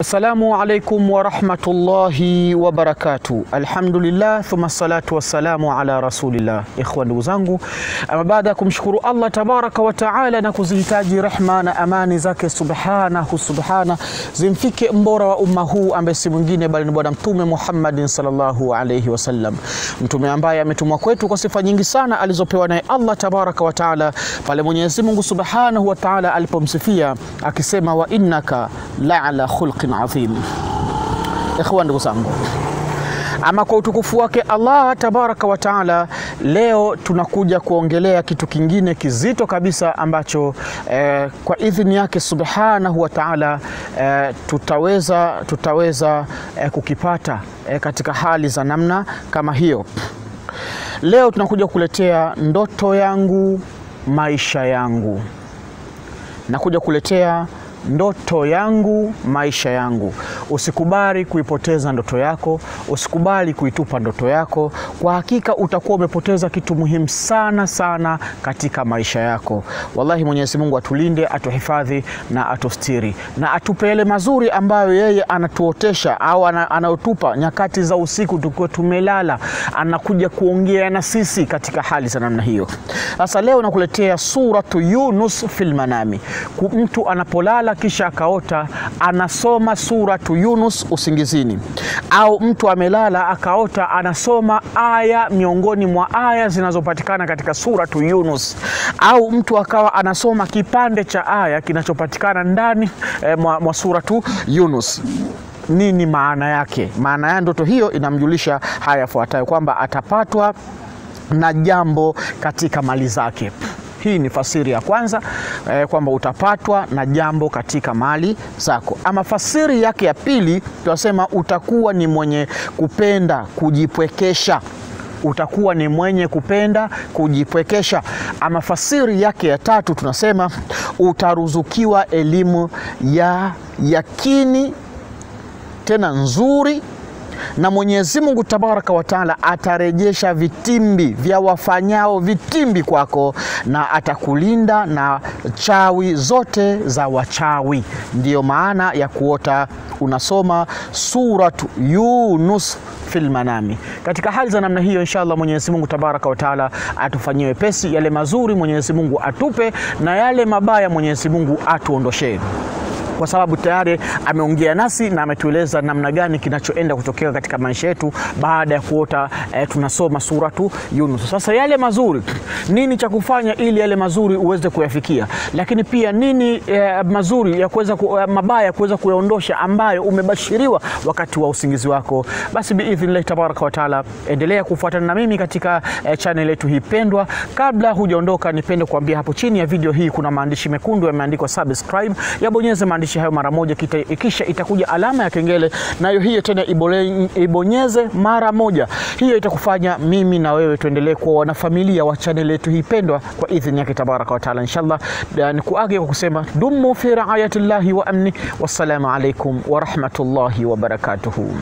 Assalamu alaikum wa rahmatullahi wa barakatuh. Alhamdulillah thumma salatu wassalamu ala rasulillah. Ikhwa, ndugu zangu, baada ya kumshukuru Allah tabaraka wa taala na kuzihitaji rehma na amani zake subhanahu zimfike mbora wa umma huu ambaye si mwingine bali ni bwana mtume Muhammadin sallallahu alayhi wasallam, mtume ambaye ametumwa kwetu kwa sifa nyingi sana alizopewa naye Allah tabaraka wa taala, pale Mwenyezi Mungu subhanahu wa taala alipomsifia akisema wa innaka la'ala khulqin adhim. Ikhwan, ndugu zangu, ama kwa utukufu wake Allah tabaraka wa taala, leo tunakuja kuongelea kitu kingine kizito kabisa ambacho kwa idhini yake subhanahu wa taala tutaweza kukipata katika hali za namna kama hiyo. Leo tunakuja kuletea ndoto yangu maisha yangu. Nakuja kuletea ndoto yangu maisha yangu. Usikubali kuipoteza ndoto yako, usikubali kuitupa ndoto yako. Kwa hakika utakuwa umepoteza kitu muhimu sana katika maisha yako. Wallahi, Mwenyezi Mungu atulinde, atuhifadhi na atustiri, na atupe yale mazuri ambayo yeye anatuotesha au anautupa nyakati za usiku tukiwa tumelala, anakuja kuongea na sisi katika hali za namna hiyo. Sasa leo nakuletea suratu Yunus fil manami. Mtu anapolala kisha akaota anasoma suratu Yunus usingizini, au mtu amelala akaota anasoma aya miongoni mwa aya zinazopatikana katika suratu Yunus, au mtu akawa anasoma kipande cha aya kinachopatikana ndani mwa suratu Yunus. Nini maana yake? Maana ya ndoto hiyo inamjulisha haya yafuatayo, kwamba atapatwa na jambo katika mali zake. Hii ni fasiri ya kwanza, kwamba utapatwa na jambo katika mali zako. Ama fasiri yake ya pili tunasema utakuwa ni mwenye kupenda kujipwekesha. Utakuwa ni mwenye kupenda kujipwekesha. Ama fasiri yake ya tatu tunasema utaruzukiwa elimu ya yakini tena nzuri, na Mwenyezi Mungu tabaraka wa taala atarejesha vitimbi vya wafanyao vitimbi kwako, na atakulinda na chawi zote za wachawi. Ndiyo maana ya kuota unasoma suratu Yunus fil manami. Katika hali za namna hiyo, inshallah Mwenyezi Mungu tabaraka wa taala atufanyie wepesi. Yale mazuri Mwenyezi Mungu atupe, na yale mabaya Mwenyezi Mungu atuondoshe, kwa sababu tayari ameongea nasi na ametueleza namna gani kinachoenda kutokea katika maisha yetu baada ya kuota tunasoma suratu Yunus. Sasa yale mazuri, nini cha kufanya ili yale mazuri uweze kuyafikia, lakini pia nini mazuri ya kuweza mabaya kuweza kuyaondosha ambayo umebashiriwa wakati wa usingizi wako. Basi biidhnillah tabaraka wa taala endelea kufuatana na mimi katika channel yetu hii pendwa. Kabla hujaondoka, nipende kuambia hapo chini ya video hii kuna maandishi mekundu yameandikwa subscribe. Yabonyeze maandishi hayo mara moja, kisha itakuja alama ya kengele, nayo hiyo tena ibonyeze mara moja. Hiyo itakufanya mimi na wewe tuendelee kuwa wanafamilia wa channel yetu hii pendwa kwa idhini yake tabaraka wa taala. Inshallah nikuage kwa kusema dumu fi riayatillahi wa amni. Wassalamu alaikum wa rahmatullahi wa barakatuhu.